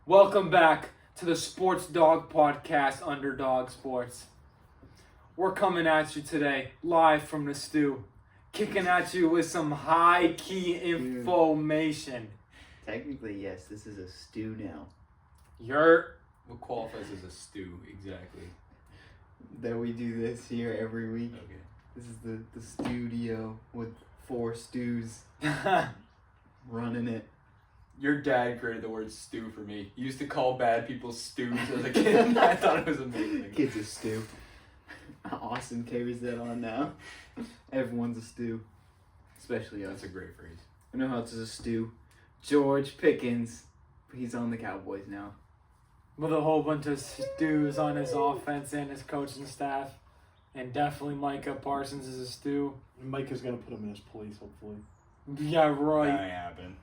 Welcome back to the Sports Dog Podcast, Underdog Sports. We're coming at you today, live from the stew, kicking at you with some high-key information. Technically, yes, this is a stew now. What qualifies as a stew, exactly? That we do this here every week. Okay. This is the studio with 4 stews running it. Your dad created the word stew for me. He used to call bad people stews as a kid. I thought it was amazing. Kid's a stew. Austin carries that on now. Everyone's a stew. Especially us. That's a great phrase. You know how it's a stew? George Pickens. He's on the Cowboys now. With a whole bunch of stews on his offense and his coaching staff. And definitely Micah Parsons is a stew. Micah's gonna put him in his place, hopefully. Yeah, right. That ain't happen.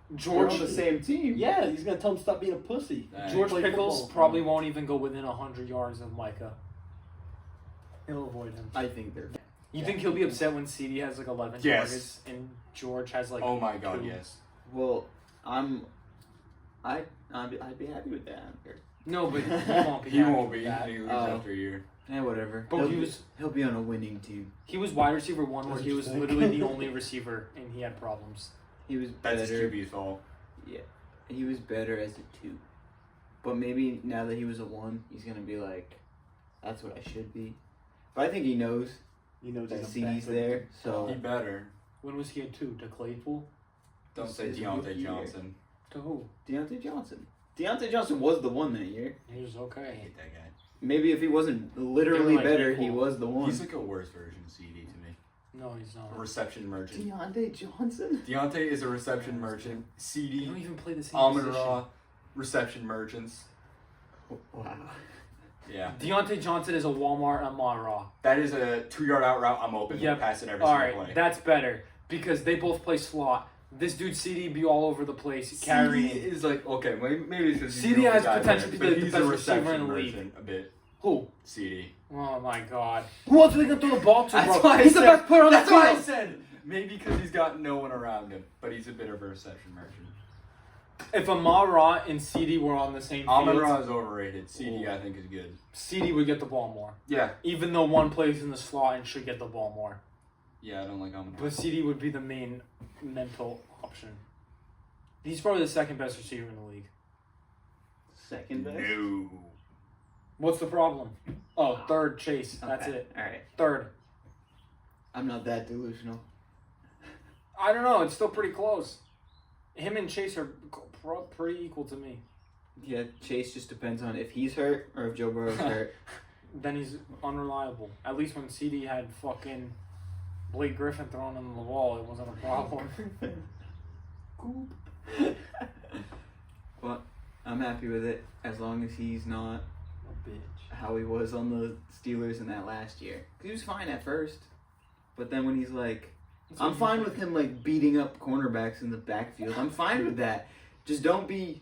We're George on the same team. Yeah, he's gonna tell him stop being a pussy. George Play Pickles football. probably won't even go within 100 yards of Micah. He'll avoid him. I think they're... You think he'll be upset when CD has like 11 Yes. targets and George has like Oh my god, 2? yes. Well, I'd be happy with that. No, but he won't be. He happy won't with be. that. He leaves Oh. after a year. Yeah, whatever. But he'll be on a winning team. He was wide receiver 1 where That's he was interesting. literally the only receiver and he had problems. He was That's his better. QB's fault. Yeah, he was better as a 2. But maybe now that he was a 1, he's going to be like, that's what I should be. But I think he knows He knows that he's a CD's backup. there, He so... better. When was he at 2? To Claypool? Don't say His Deontay rookie year. Johnson. To who? Deontay Johnson. Deontay Johnson was the 1 that year. He was I okay. hate that guy. Maybe if he wasn't literally They were like better, equal. he was the 1. He's like a worse version of CD to me. No, he's A not. reception merchant. Deontay Johnson? Deontay is a reception merchant. They CD, don't even play the same Amon position. Ra, reception merchants. Wow. Yeah. Deontay Johnson is a Walmart Amon Ra. That is a 2-yard out route. I'm open. Yep. Passing every All single right, play. that's better because they both play slot. This dude CD be all over the place carrying. CD is like, okay, maybe it's because CD has potential to be but the he's best a receiver reception in the league. merchant a bit. Who? CD. Oh my god. Who else are they gonna throw the ball to, That's bro? why I He's the said- best player on the That's why I field. said maybe because he's got no one around him, but he's a bit of a reception merchant. If Amon Ra and CD were on the same Amon field, Ra is overrated. CD I think is good. CD would get the ball more. Yeah. Even though one plays in the slot and should get the ball more. Yeah, I don't like Amon Ra. But CD would be the main mental option. He's probably the second best receiver in the league. Second best? No. What's the problem? Oh, third Chase. That's Okay, it. Alright. Third. I'm not that delusional. I don't know. It's still pretty close. Him and Chase are pretty equal to me. Yeah, Chase just depends on if he's hurt or if Joe Burrow's hurt. Then he's unreliable. At least when CD had fucking Blake Griffin thrown on the wall, it wasn't a problem. But I'm happy with it as long as he's not A bitch. how he was on the Steelers in that last year. He was fine at first, but then when he's like, I'm fine with him like beating up cornerbacks in the backfield. I'm fine with that. Just don't be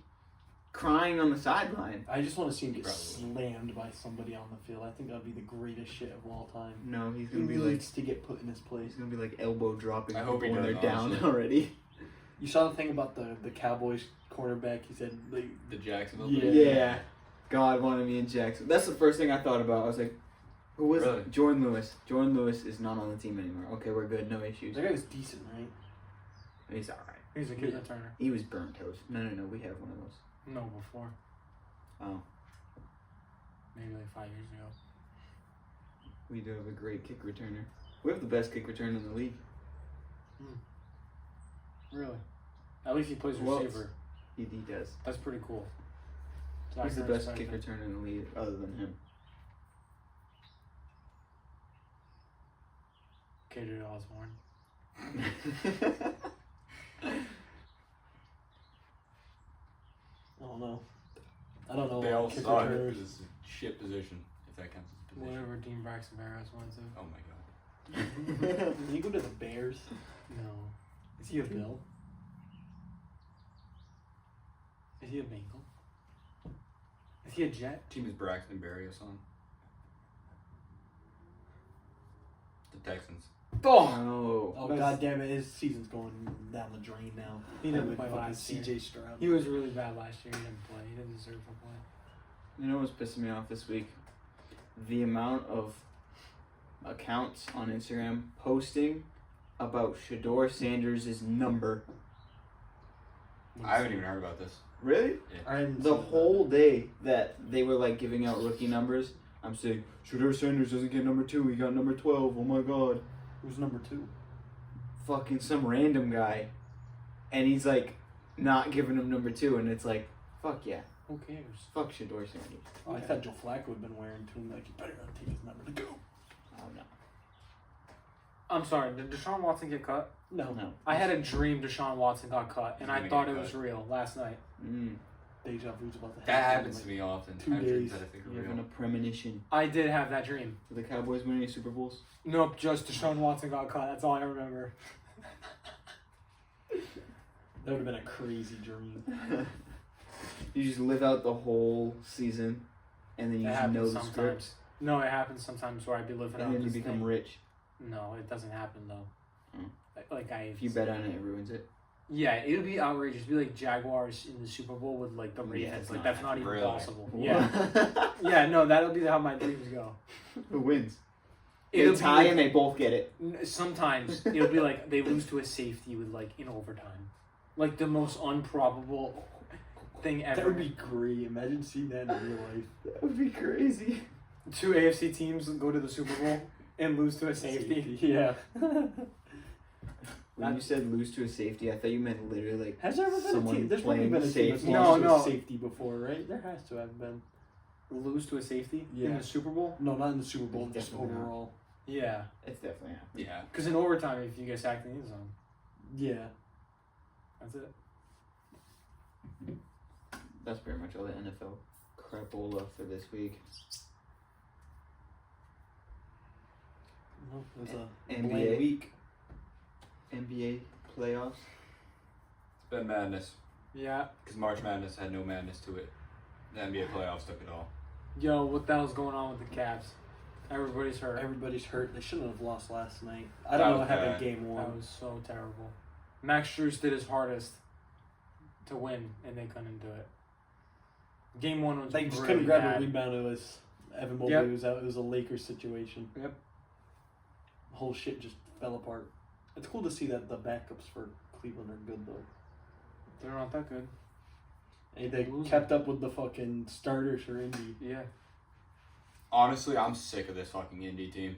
crying on the sideline. I just want to see him get Probably. slammed by somebody on the field. I think that'd be the greatest shit of all time. No, he's He gonna be like needs to get put in his place. he's gonna be like elbow dropping I hope people he when does, they're down honestly. already. You saw the thing about the Cowboys cornerback? He said, like, The Jacksonville. Yeah. Yeah. God wanted me in Jackson. That's the first thing I thought about. I was like, who was Really? it? Jordan Lewis. Jordan Lewis is not on the team anymore. Okay, we're good. No issues. that guy was decent, right? He's alright. He's a good Yeah. returner. He was burnt toast. No, we have one of those. No, before. Oh, Maybe like 5 years ago. we do have a great kick returner. We have the best kick returner in the league. Really? At least he plays Who else? receiver. He does. That's pretty cool. He's the I can best respect kick that. returner in the league other than him. KJ Osborne. I don't know. I don't know. They all kick suck. returners. It's a shit position, if that counts as a position. Whatever Dean Braxton Barrows went to. Oh my god. Did he go to the Bears? No. Is he a Bill? Is he a Bengal? Is he a Jet? Team is Braxton Berrios on. The Texans. Oh, Oh. Oh god damn it! His season's going down the drain now. He didn't With play fucking last year. CJ Stroud. he was really bad last year. He didn't play. He didn't deserve to play. You know what's pissing me off this week? The amount of accounts on Instagram posting about Shador Sanders' number. I haven't even heard about this. Really? I didn't The see that. whole day that they were like giving out rookie numbers, I'm saying, Shador Sanders doesn't get number 2, he got number 12, oh my god. Who's number 2? Fucking some random guy. And he's like, not giving him number 2, and it's like, fuck yeah. Who cares? Fuck Shador Sanders. Oh, I thought Joe Flacco had been wearing to him like, you better not take his number to go. Oh no. I'm sorry. Did Deshaun Watson get cut? No. No. I had a dream Deshaun Watson got cut, and He's I gonna thought get it was cut. real last night. Deja vu's about to happen. That happens to me often. 2 I have dreams days. that I think are You're real. having a premonition. I did have that dream. Were the Cowboys winning any Super Bowls? Nope, just Deshaun Watson got cut. That's all I remember. That would have been a crazy dream. You just live out the whole season, and then you That just know happens the sometimes. scripts, No, it happens sometimes where I'd be living out and then you this become thing. rich. No, it doesn't happen though. Oh. Like I. If you bet on it, it ruins it. Yeah, it would be outrageous. It'd be like Jaguars in the Super Bowl with like the Yeah, Ravens. it's Like not that's not even really. possible. Yeah, yeah. No, that'll be how my dreams go. Who wins? It'll They be tie like- and they both get it. Sometimes it'll be like they lose to a safety with like in overtime, like the most improbable thing ever. That would be great. Imagine seeing that in real life. That would be crazy. 2 AFC teams go to the Super Bowl and lose to a safety. Yeah. When you said lose to a safety, I thought you meant literally like Has there ever been a someone team? There's probably playing been a team that's safety. lost to No. a safety before, right? There has to have been. Lose to a safety in Yeah. the Super Bowl. No, not in the Super Bowl, just Definitely not. overall. Yeah, It's definitely happened. Yeah. because in overtime, if you get sacked in the end zone, Yeah. that's it. That's pretty much all the NFL crapola for this week. Well, it was a NBA. bland week. NBA playoffs. It's been madness. Yeah. Because March Madness had no madness to it. The NBA playoffs took it all. Yo, what the hell's going on with the Cavs? Everybody's hurt. Everybody's hurt. They shouldn't have lost last night. I That don't know was what happened bad. in game That 1. was so terrible. Max Strus did his hardest to win, and they couldn't do it. Game 1 was They just really couldn't grab bad. a rebound. It was Evan Mobley Yep. was out. It was a Lakers situation. Yep. The whole shit just fell apart. It's cool to see that the backups for Cleveland are good though. They're not that good. And they Losing. kept up with the fucking starters for Indy. Yeah. Honestly, I'm sick of this fucking Indy team.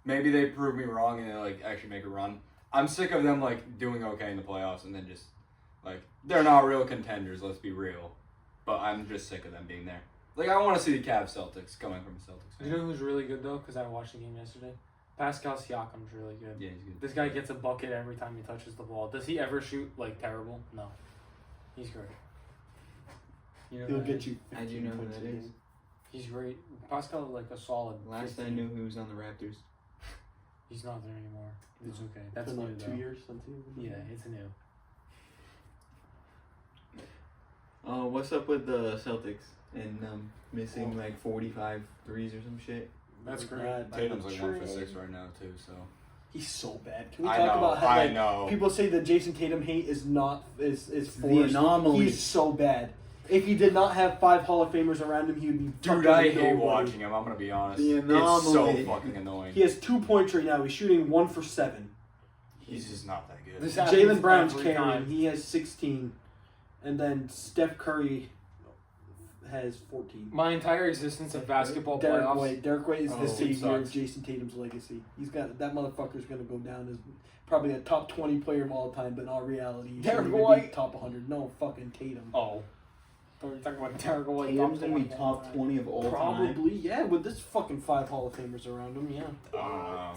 Maybe they prove me wrong and they like actually make a run. I'm sick of them like doing okay in the playoffs and then just like they're not real contenders. Let's be real. But I'm just sick of them being there. Like I want to see the Cavs Celtics coming from a Celtics fan. You know who's really good though? Because I watched the game yesterday. Pascal Siakam's really good. Yeah, he's good. This guy gets a bucket every time he touches the ball. Does he ever shoot like terrible? No. He's great. You know He'll who that get is? you. I do 15 know who points that a is. game. He's great. Pascal is like a solid. Last I 15. knew, he was on the Raptors. He's not there anymore. It's okay. It's That's been new like though. 2 years since he was. Yeah, it's new. Oh, what's up with the Celtics and missing like 45 threes or some shit? That's great. Bad. Tatum's like 1 for 6 right now too. So He's so bad. Can we I talk know. about how I like, know. people say that Jason Tatum hate is not is the forced. anomaly. He's so bad. If he did not have 5 Hall of Famers around him, he would be Dude, fucking I hate nobody. watching him. I'm gonna be honest. The It's so anomaly. fucking annoying. He has 2 points right now. He's shooting 1 for 7. He's just not that good. This happens Jalen Brown's every carrying. time. He has 16, and then Steph Curry has 14. My entire existence of basketball Derek playoffs. White. Derek White is Oh, the it savior of sucks. Jason Tatum's legacy. He's got that motherfucker's gonna go down as probably a top 20 player of all time, but in all reality, he Derek shouldn't even be White. top 100. No, fucking Tatum. Oh. Thought we were talking about Derek White. Tatum's gonna be 20 top 20 of all time. Probably, yeah, with this fucking 5 Hall of Famers around him, yeah. I don't know.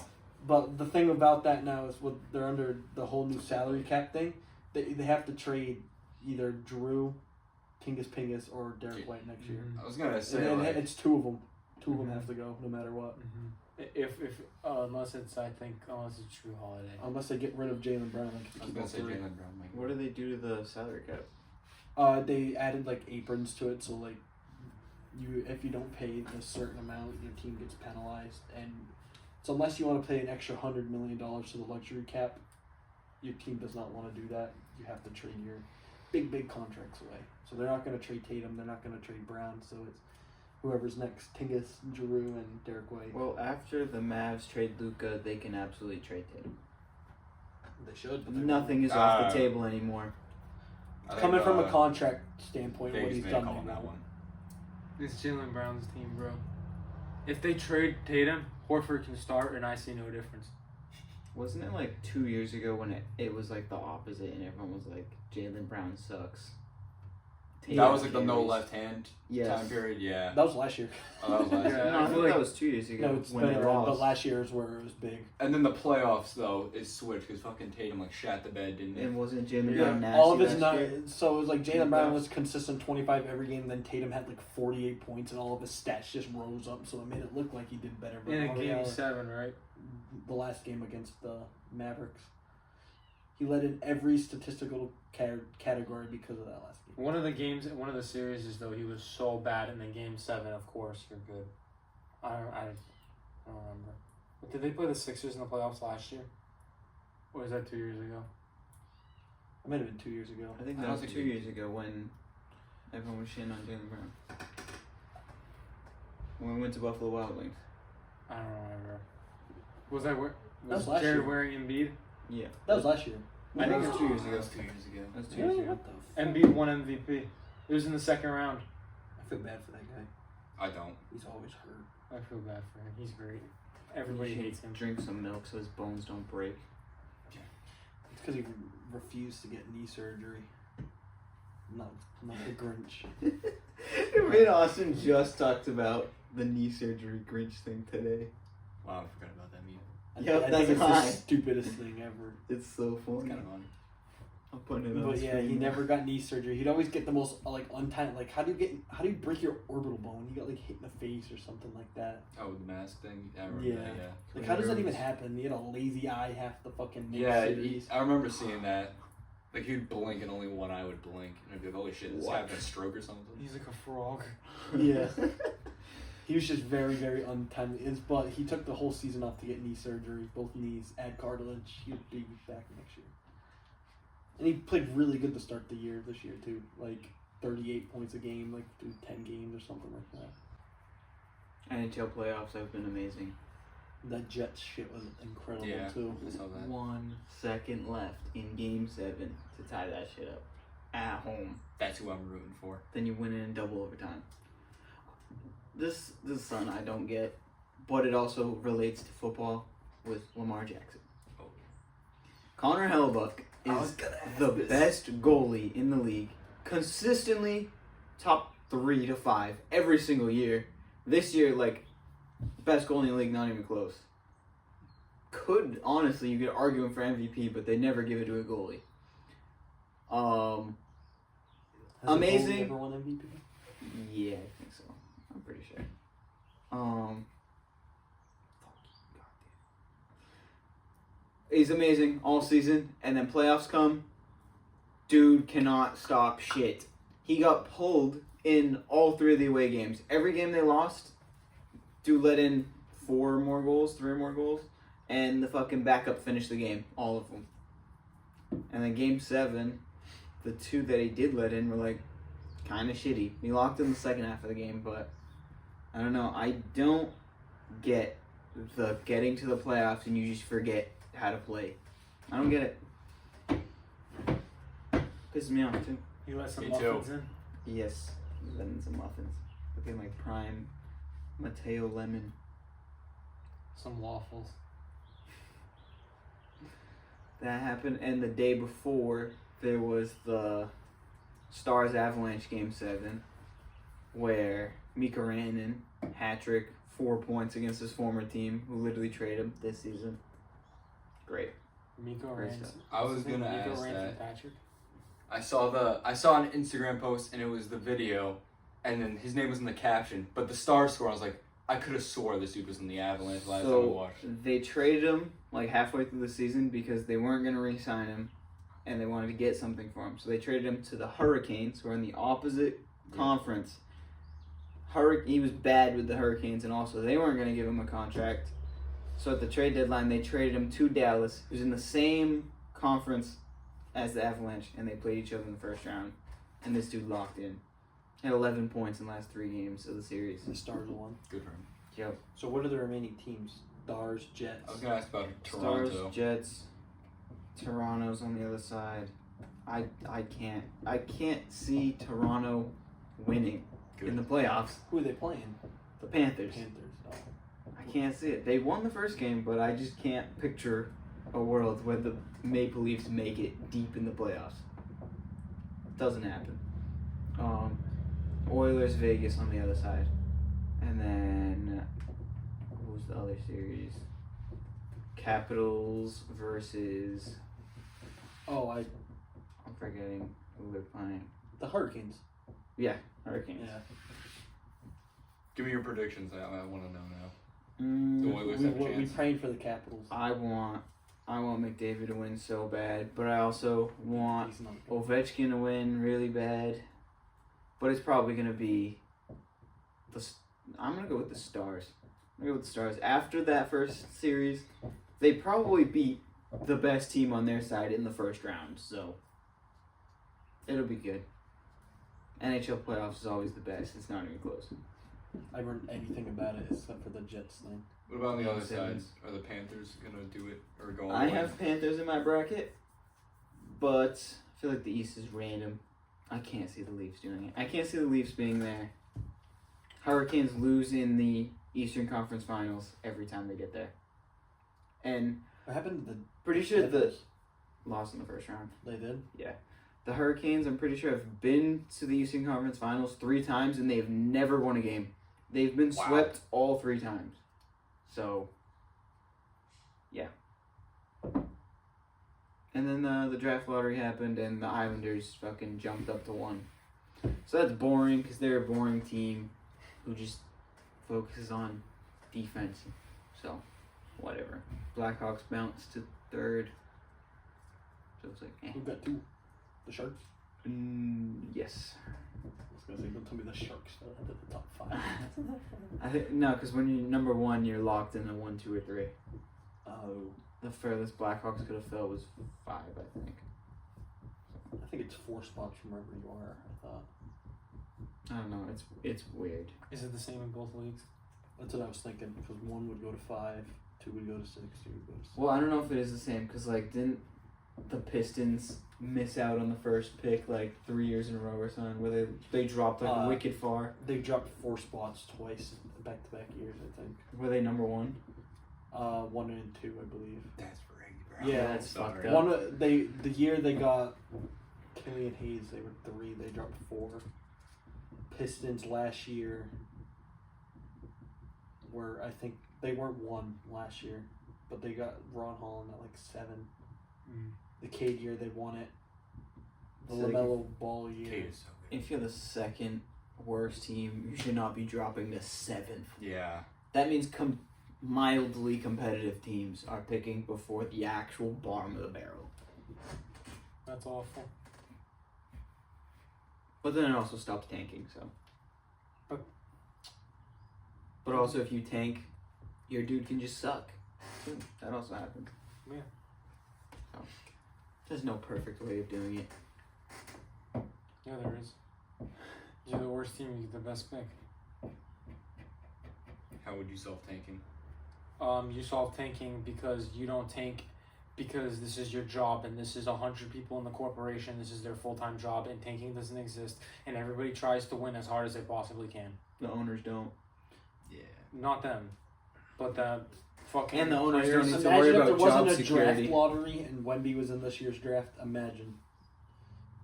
But the thing about that now is what they're under the whole new salary cap thing. They have to trade either Drew, Pingus, or Derek White next year. I was gonna And say then like, it's 2 of them. 2 of them Mhm. have to go, no matter what. If unless it's True Holiday. Unless they get rid of Jalen Brown. Like, I was gonna say Jalen Brown. Like, What do they do to the salary cap? They added like aprons to it, so like if you don't pay a certain amount, your team gets penalized, and So unless you want to pay an extra $100 million to the luxury cap, your team does not want to do that. You have to trade your big contracts away. So they're not going to trade Tatum. They're not going to trade Brown. So it's whoever's next, Tingus, Giroux, and Derek White. Well, after the Mavs trade Luka, they can absolutely trade Tatum. They should. But Nothing is off the table anymore. Coming from a contract standpoint, what Vegas he's may done call right on that now. one. It's Jaylen Brown's team, bro. If they trade Tatum, Horford can start, and I see no difference. Wasn't it like 2 years ago when it was like the opposite and everyone was like, Jaylen Brown sucks? That was like the no carries. left hand Yes. time period, yeah. That was last year. Oh, that was last year. Yeah. No, I I think feel like- that was 2 years ago No, it's when been they around, but lost. last year is where it was big. And then the playoffs, though, is switched because fucking Tatum, like, shat the bed, didn't he? And wasn't Jaylen Yeah. Brown nasty All of his last not, year? so it was like Jaylen Brown Yeah. was consistent 25 every game. Then Tatum had like 48 points, and all of his stats just rose up. So it made it look like he did better. But In all a game reality- 7, right? the last game against the Mavericks, he led in every statistical category because of that last game. One of the series is though he was so bad, and then game 7, of course, you're good. I don't remember. But did they play the Sixers in the playoffs last year? Or was that 2 years ago? It might have been 2 years ago. I think I that don't was think 2 we- years ago when everyone was shitting on Jaylen Brown. When we went to Buffalo Wild Wings. I don't remember. Was that where? That was Was last Jared year. wearing Embiid? Yeah. That was last year. I think it it was 2 years ago. That was 2 years ago. That was 2 years Really? ago. What the fuck? Embiid won MVP. It was in the second round. I feel bad for that guy. I don't. He's always hurt. I feel bad for him. He's great. Everybody You should hates him. Drink some milk so his bones don't break. It's because he refused to get knee surgery. Not the Grinch. Me and Austin just talked about the knee surgery Grinch thing today. Wow, I forgot about that meme. Yep, I that's think it's mine. the stupidest thing ever. It's so It's funny. kind of fun. I'll put it on But the yeah, screen he now. never got knee surgery. He'd always get the most like untimed. Like how do you break your orbital bone? You got like hit in the face or something like that. Oh, the mask thing? I remember Yeah. that, yeah. Like how does that even happen? He had a lazy eye half the fucking Yeah, series. I remember seeing that. Like, he'd blink and only one eye would blink. And I'd be like, holy shit, this What? having a stroke or something? He's like a frog. Yeah. He was just very, very untimely. But he took the whole season off to get knee surgery, both knees, add cartilage. He'll be back next year. And he played really good to start the year this year too. Like 38 points a game, like through 10 games or something like that. NHL playoffs have been amazing. That Jets shit was incredible Yeah. too. I saw that. 1 second left in Game 7 to tie that shit up at home. That's who I'm rooting for. Then you win it in double overtime. This son I don't get, but it also relates to football with Lamar Jackson. Oh. Connor Hellebuck I was is gonna ask the this. best goalie in the league, consistently top 3 to 5 every single year. This year, like, best goalie in the league, not even close. Could honestly, you could argue him for MVP, but they never give it to a goalie. Has Amazing. He ever won MVP? Yeah, I think so. I'm pretty sure. He's amazing all season, and then playoffs come. Dude cannot stop shit. He got pulled in all 3 of the away games. Every game they lost, dude let in 4 more goals, 3 more goals, and the fucking backup finished the game, all of them. And then game 7, the 2 that he did let in were like kind of shitty. He locked in the second half of the game, but I don't know. I don't get the getting to the playoffs and you just forget how to play. I don't get it. Pisses me off too. He let some Me too. muffins in. Yes, letting some muffins. Looking like prime Mateo Lemon. Some waffles. That happened, and the day before there was the Stars Avalanche Game 7, where Mikko Rantanen hat-trick, 4 points against his former team, who literally traded him this season. Great. Miko Great Rance. stuff. I was What's his name? gonna Miko ask Rance that. Patrick. I saw an Instagram post and it was the video, and then his name was in the caption. But the star score, I was like, I could have swore this dude was in the Avalanche last time I So watched. they traded him like halfway through the season because they weren't going to re-sign him, and they wanted to get something for him. So they traded him to the Hurricanes, who are in the opposite conference. He was bad with the Hurricanes, and also they weren't going to give him a contract. So at the trade deadline, they traded him to Dallas, who's in the same conference as the Avalanche, and they played each other in the first round. And this dude locked in. Had 11 points in the last 3 games of the series. The Stars won. Good for him. Yep. So what are the remaining teams? Stars, Jets. I was gonna ask about Toronto. Stars, Jets, Toronto's on the other side. I can't see Toronto winning in the playoffs. Who are they playing? The Panthers. Panthers. Oh. I can't see it. They won the first game, but I just can't picture a world where the Maple Leafs make it deep in the playoffs. Doesn't happen. Oilers, Vegas on the other side. And then, what was the other series? Capitals versus, I'm forgetting who they're playing. The Hurricanes. Yeah, Hurricanes. Yeah. Give me your predictions. I want to know now. The Oilers We, have a we chance. prayed for the Capitals. I want McDavid to win so bad, but I also want He's not good. Ovechkin to win really bad. But it's probably gonna be I'm gonna go with the Stars. I'm gonna go with the Stars. After that first series, they probably beat the best team on their side in the first round, so it'll be good. NHL playoffs is always the best. It's not even close. I haven't heard anything about it except for the Jets thing. What about on the other Seven. side? Are the Panthers gonna do it or go? All I the way? have Panthers in my bracket, but I feel like the East is random. I can't see the Leafs doing it. I can't see the Leafs being there. Hurricanes lose in the Eastern Conference Finals every time they get there. And What happened to the pretty sure the Devils? lost in the first round. They did? The Hurricanes, I'm pretty sure, have been to the Eastern Conference Finals 3 times and they've never won a game. They've been Wow. swept all 3 times. So, yeah. And then the draft lottery happened and the Islanders fucking jumped up to 1. So that's boring because they're a boring team who just focuses on defense. So, whatever. Blackhawks bounced to 3rd. So it's like, Who got 2? The Sharks? Yes. I was going to say, don't tell me the Sharks fell into the top 5. I think no, because when you're number 1, you're locked in a 1, 2, or 3. Oh. The furthest Blackhawks could have fell was 5, I think. I think it's 4 spots from wherever you are, I thought. I don't know. It's weird. Is it the same in both leagues? That's what I was thinking, because 1 would go to 5, 2 would go to 6, 2 would go to 6. Well, I don't know if it is the same because didn't the Pistons miss out on the first pick 3 years in a row or something where they dropped wicked far? They dropped 4 spots twice, back-to-back years, I think. Were they number 1? 1 and 2, I believe. That's rigged, bro. Yeah, that's fucked up. The year they got Killian Hayes, they were 3. They dropped 4. Pistons last year were, I think they weren't 1 last year, but they got Ron Holland at 7. The Cade year they won it. The So they LaMelo Ball year. Kate is so good. If you're the second worst team, you should not be dropping to 7th. Yeah. That means mildly competitive teams are picking before the actual bottom of the barrel. That's awful. But then it also stops tanking, so. But also, if you tank, your dude can just suck. too. That also happens. Yeah. So, there's no perfect way of doing it. Yeah, there is. You're the worst team, you get the best pick. How would you solve tanking? You solve tanking because you don't tank because this is your job and this is 100 people in the corporation. This is their full-time job and tanking doesn't exist. And everybody tries to win as hard as they possibly can. The owners don't. Yeah. Not them, but the fucking And the owners players. don't need to worry Imagine if about there wasn't job a security. draft lottery and Wemby was in this year's draft. Imagine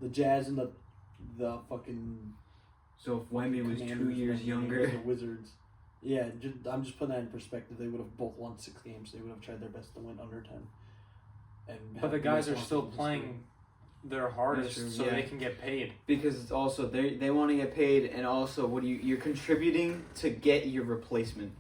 the Jazz and the fucking So if Wemby was 2 Commanders years and younger, the Wizards. Yeah, I'm just putting that in perspective. They would have both won 6 games. They would have tried their best to win under 10. And But the have guys most are still offensive playing their hardest That's so true, yeah. they can get paid. because it's also they want to get paid, and also you're contributing to get your replacement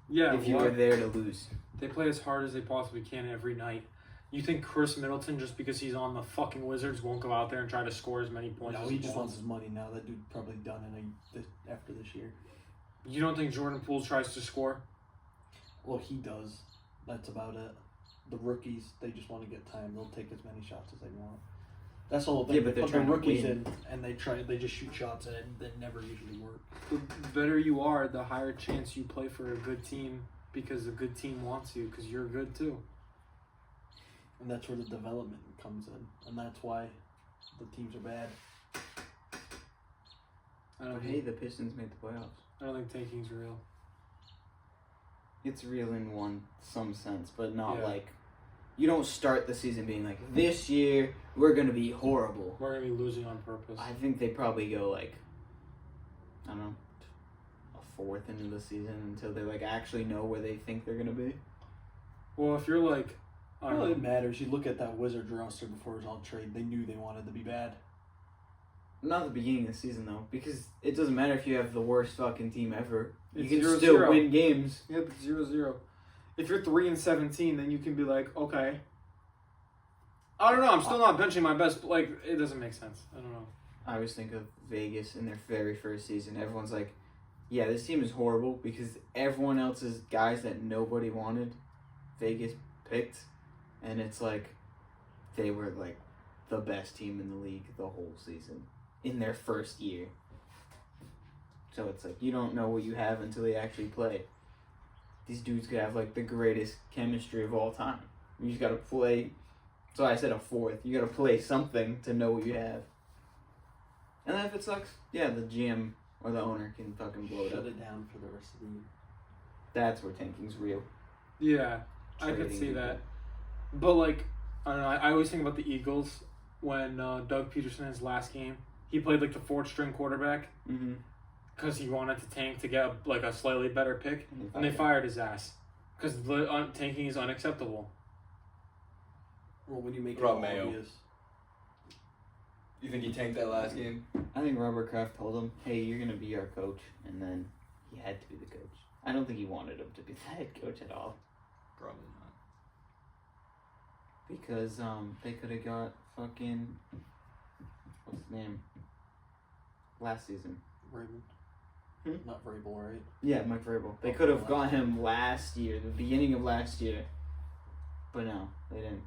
Yeah, if you were there to lose. they play as hard as they possibly can every night. You think Chris Middleton, just because he's on the fucking Wizards, won't go out there and try to score as many points No, as he he just wants? wants his money now. That dude probably done after this year. You don't think Jordan Poole tries to score? Well, he does. That's about it. The rookies, they just want to get time. They'll take as many shots as they want. That's the whole thing. Yeah, but they they're put the trying to rookies win. in, and they just shoot shots and that never usually work. The better you are, the higher chance you play for a good team because a good team wants you because you're good too. And that's where the development comes in, and that's why the teams are bad. I don't But think, hey, the Pistons made the playoffs. I don't think tanking's real. It's real in some sense, but not Yeah. like you don't start the season being like, this year we're gonna be horrible. We're gonna be losing on purpose. I think they probably go like, I don't know, a fourth into the season until they like actually know where they think they're gonna be. Well, if you're like, I don't Well, it know, matters. You look at that Wizards roster before it was all trade. They knew they wanted to be bad. Not the beginning of the season though, because it doesn't matter if you have the worst fucking team ever. You It's can 0-0. still win games. yeah, but 0-0. If you're 3-17, then you can be like, okay. I don't know. I'm still not benching my best. Like, it doesn't make sense. I don't know. I always think of Vegas in their very first season. Everyone's like, yeah, this team is horrible because everyone else's guys that nobody wanted, Vegas picked. And it's like, they were like the best team in the league the whole season in their first year. So it's like, you don't know what you have until they actually play. These dudes could have like the greatest chemistry of all time. You just gotta play. So I said a fourth. You gotta play something to know what you have. And then if it sucks, yeah, the GM or the owner can fucking blow it Shut up. it down for the rest of the year. That's where tanking's real. Yeah, I could Trading see people. that. But, like, I don't know. I always think about the Eagles when Doug Peterson, his last game, he played, like, the fourth string quarterback Mm-hmm. because he wanted to tank to get, like, a slightly better pick. And they fired his ass because tanking is unacceptable. Well, when you make What it about Mayo? obvious. You think he tanked that last game? I think Robert Kraft told him, hey, you're gonna be our coach, and then he had to be the coach. I don't think he wanted him to be the head coach at all. Probably not. Because they could have got fucking what's his name? Last season. Vrabel. Not Vrabel, right? Yeah, Mike Vrabel. They could have got him last year, the beginning of last year. But no, they didn't.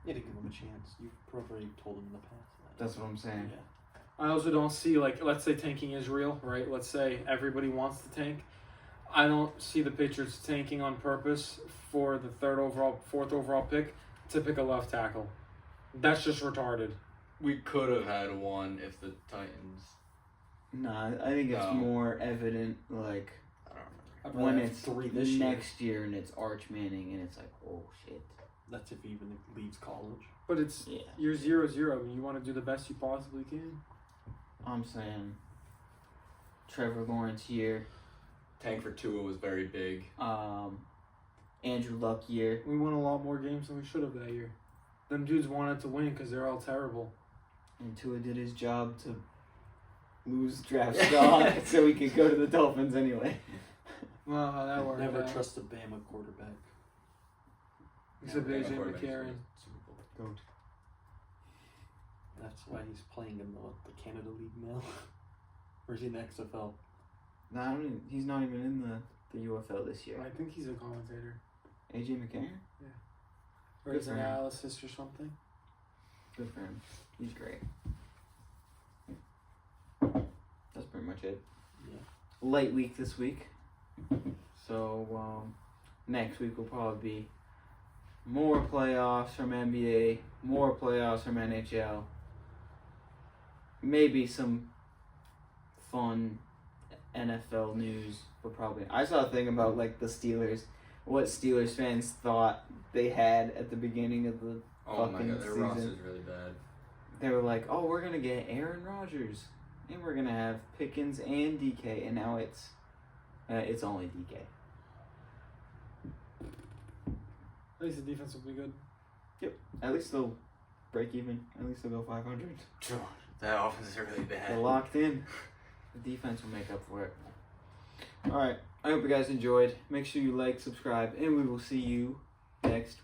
You had to give him a chance. You've probably told him in the past. That's what I'm saying. Yeah. I also don't see, like, let's say tanking is real, right? Let's say everybody wants to tank. I don't see the Patriots tanking on purpose for the fourth overall pick to pick a left tackle. That's just retarded. We could have had one if the Titans. Nah, I think it's No. more evident, like, I don't remember. I'd rather when have it's 3 this year. next year and it's Arch Manning and it's like, oh shit. That's if he even leaves college. But it's Yeah. you're 0-0. You want to do the best you possibly can. I'm saying Trevor Lawrence year, Tank for Tua was very big. Andrew Luck year. We won a lot more games than we should have that year. Them dudes wanted to win because they're all terrible. And Tua did his job to lose draft stock so he could go to the Dolphins anyway. Well, how that worked Never out. trust a Bama quarterback. Except Never AJ had a quarterback McCarron. who's Super Bowl. Goat. That's why he's playing in the Canada League now. Or is he in the XFL? No, I don't even, he's not even in the UFL this year. I think he's a commentator. AJ McCarron? Or Good his for him. analysis or something. Good for him. He's great. That's pretty much it. Yeah. Light week this week. So next week will probably be more playoffs from NBA, more playoffs from NHL. Maybe some fun NFL news, but probably I saw a thing about like the Steelers, what Steelers fans thought they had at the beginning of the Oh my fucking god, their season. roster's really bad. They were like, oh, we're gonna get Aaron Rodgers, and we're gonna have Pickens and DK, and now it's only DK. At least the defense will be good. At least they'll break even. At least they'll go 500. That offense is really bad. They're locked in. The defense will make up for it. All right. I hope you guys enjoyed. Make sure you like, subscribe, and we will see you next